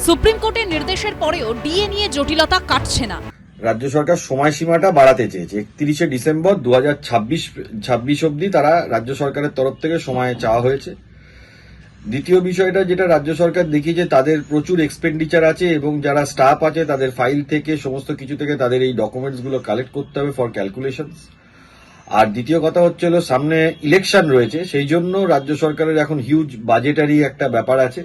Supreme কোর্টের নির্দেশের পরেও ডিএ নিয়ে জটিলতা কাটছে না। রাজ্য সরকার সময়সীমাটা বাড়াতে চেয়েছে 31শে ডিসেম্বর 2026 অবধি তারা রাজ্য সরকারের তরফ থেকে সময় চাওয়া হয়েছে। দ্বিতীয় বিষয়টা যেটা রাজ্য সরকার দেখিয়েছে, তাদের প্রচুর এক্সপেন্ডিচার আছে এবং যারা স্টাফ আছে তাদের ফাইল থেকে সমস্ত কিছু থেকে তাদের এই ডকুমেন্টসগুলো কালেক্ট করতে হবে ফর ক্যালকুলেশনস। আর দ্বিতীয় কথা হচ্ছে হলো সামনে ইলেকশন রয়েছে, সেই জন্য রাজ্য সরকারের এখন হিউজ বাজেটারি একটা ব্যাপার আছে।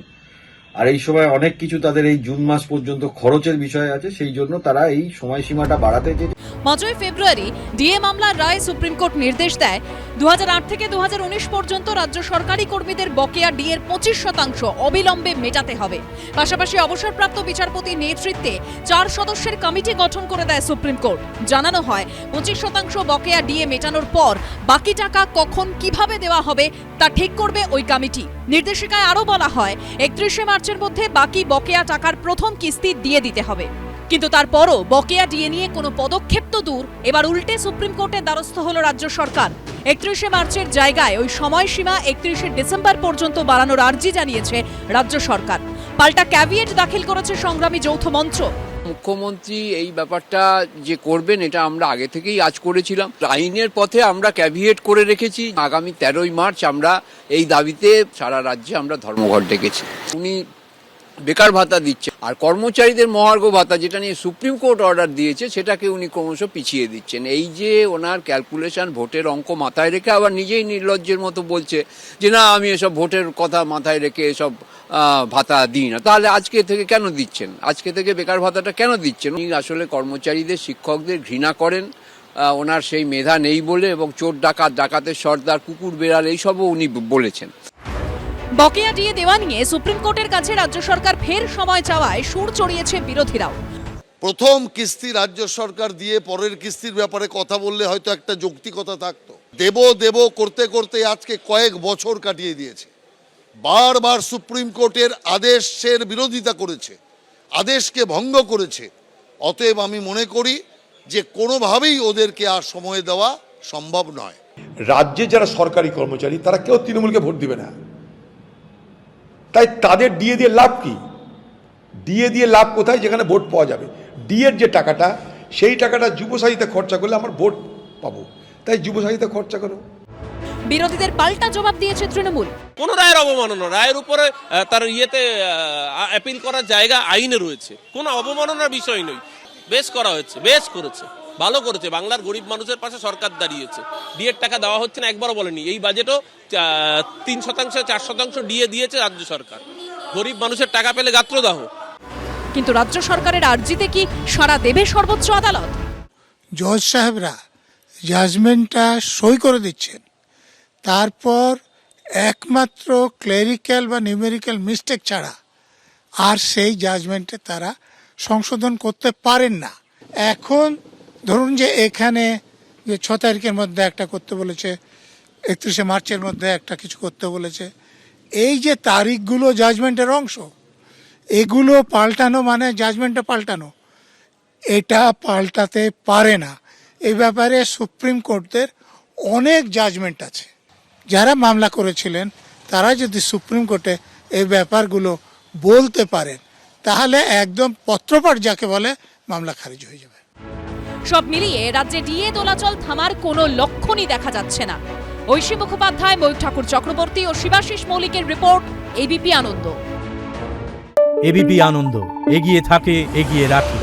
আর এই সময় অনেক কিছু তাদের এই জুন মাস পর্যন্ত খরচের বিষয় আছে, সেই জন্য তারা এই সময়সীমাটা বাড়াতে চেয়েছে। 5ই ফেব্রুয়ারি ডিএ মামলার রায় সুপ্রিম কোর্ট নির্দেশ দেয় 2008 থেকে 2019 পর্যন্ত রাজ্য সরকারি কর্মীদের বকেয়া ডিএর 25% অবিলম্বে মেটাতে হবে। পাশাপাশি অবসরপ্রাপ্ত বিচারপতির নেতৃত্বে 4 সদস্যের কমিটি গঠন করে দেয় সুপ্রিম কোর্ট। জানানো হয় 25% বকেয়া ডিএ মেটানোর পর বাকি টাকা কখন কিভাবে দেওয়া হবে তা ঠিক করবে ওই কমিটি। নির্দেশিকায় আরও বলা হয় 31শে মার্চের মধ্যে বাকি বকেয়া টাকার প্রথম কিস্তি দিয়ে দিতে হবে। কিন্তু তারপরও বকেয়া ডিএ নিয়ে কোনো পদক্ষেপ তো দূর, এবার উল্টে সুপ্রিম কোর্টের দ্বারস্থ হলো রাজ্য সরকার। 31শে মার্চের জায়গায় ওই সময়সীমা 31শে ডিসেম্বর পর্যন্ত বাড়ানোর আর্জি জানিয়েছে রাজ্য সরকার। পাল্টা ক্যাভিয়েট দাখিল করেছে সংগ্রামী যৌথ মঞ্চ। মুখ্যমন্ত্রী এই ব্যাপারটা যে করবেন এটা আমরা আগে থেকেই আজ করেছিলাম। আইনের পথে আমরা ক্যাভিয়েট করে রেখেছি। আগামী 13ই মার্চ আমরা এই দাবিতে সারা রাজ্যে আমরা ধর্মঘট ডেকেছি। উনি বেকার ভাতা দিচ্ছে আর কর্মচারীদের মহার্ঘ ভাতা যেটা নিয়ে সুপ্রিম কোর্ট অর্ডার দিয়েছে সেটাকে উনি ক্রমশ পিছিয়ে দিচ্ছেন। এই যে ওনার ক্যালকুলেশন ভোটের অঙ্ক মাথায় রেখে আবার নিজেই নির্লজ্জের মতো বলছে যে না আমি এসব ভোটের কথা মাথায় রেখে এসব ভাতা দিই না, তাহলে আজকে থেকে কেন দিচ্ছেন? আজকে থেকে বেকার ভাতাটা কেন দিচ্ছেন? উনি আসলে কর্মচারীদের শিক্ষকদের ঘৃণা করেন, ওনার সেই মেধা নেই বলে, এবং চোর ডাকাত, ডাকাতের সর্দার, কুকুর বেড়াল এইসবও উনি বলেছেন। বকেয়া ডিএ দেওয়া নিয়ে সুপ্রিম কোর্টের কাছে রাজ্য সরকার ফের সময় চাওয়ায় সুর চড়িয়েছে বিরোধীরাও। প্রথম কিস্তি রাজ্য সরকার দিয়ে পরের কিস্তির ব্যাপারে কথা বললে হয়তো একটা যৌক্তিকতা থাকতো। দেব করতে করতে আজকে কয়েক বছর কাটিয়ে দিয়েছে। বারবার সুপ্রিম কোর্টের আদেশের বিরোধিতা করেছে, আদেশকে ভঙ্গ করেছে। অতএব আমি মনে করি যে কোনোভাবেই ওদেরকে আর সময় দেওয়া সম্ভব নয়। রাজ্যে যারা সরকারি কর্মচারী তারা কেউ তৃণমূলকে ভোট দিবে না, তাই তাদের ডিএ দিয়ে লাভ কি? ডিএ দিয়ে লাভ কোথায়? যেখানে ভোট পাওয়া যাবে। ডিএর যে টাকাটা, সেই টাকাটা যুবসাথীতে খরচা করলে আমার ভোট পাবো, তাই যুবসাথীতে খরচা করো। বিরোধীদের পাল্টা জবাব দিয়েছে তৃণমূল। কোন রায়ের অবমাননা, রায়ের উপরে তার অ্যাপিল করার জায়গা আইনে রয়েছে, কোনো অবমাননার বিষয় নয়। বেশ করা হয়েছে, বেশ করেছে, ভালো করেছে। বাংলার গরিব মানুষের পাশে সরকার দাঁড়িয়েছে। ডিএর টাকা দেওয়া হচ্ছে না একবারও বলেনি। এই বাজেটও 3%, 4% ডিএ দিয়েছে রাজ্য সরকার। গরিব মানুষের টাকা পেলে গাত্রদাহ। কিন্তু রাজ্য সরকারের আর্জিতে কি সাড়া দেবে সর্বোচ্চ আদালত? জজ সাহেবরা জাজমেন্টটা সই করে দিচ্ছেন, তারপর একমাত্র ক্লেরিক্যাল বা নিউমেরিক্যাল মিস্টেক ছাড়া আর সেই জাজমেন্টে তারা সংশোধন করতে পারেন না। এখন ধরুন যে এখানে যে 6 তারিখের মধ্যে একটা করতে বলেছে, 31শে মার্চের মধ্যে একটা কিছু করতে বলেছে, এই যে তারিখগুলো জাজমেন্টের অংশ, এগুলো পাল্টানো মানে জাজমেন্টটা পাল্টানো, এটা পাল্টাতে পারে না। এই ব্যাপারে সুপ্রিম কোর্টের অনেক জাজমেন্ট আছে। যারা মামলা করেছিলেন তারা যদি সুপ্রিম কোর্টে এই ব্যাপারগুলো বলতে পারেন তাহলে একদম পত্রপাঠ যাকে বলে মামলা খারিজ হয়ে যাবে। সব মিলিয়ে রাজ্যে ডিএ দোলাচল থামার কোনো লক্ষণই দেখা যাচ্ছে না। ঐশী মুখোপাধ্যায়, ময়ূর ঠাকুর চক্রবর্তী ও শিবাশিস মৌলিকের রিপোর্ট, এবিপি আনন্দ। এবিপি আনন্দ, এগিয়ে থাকে, এগিয়ে রাখে।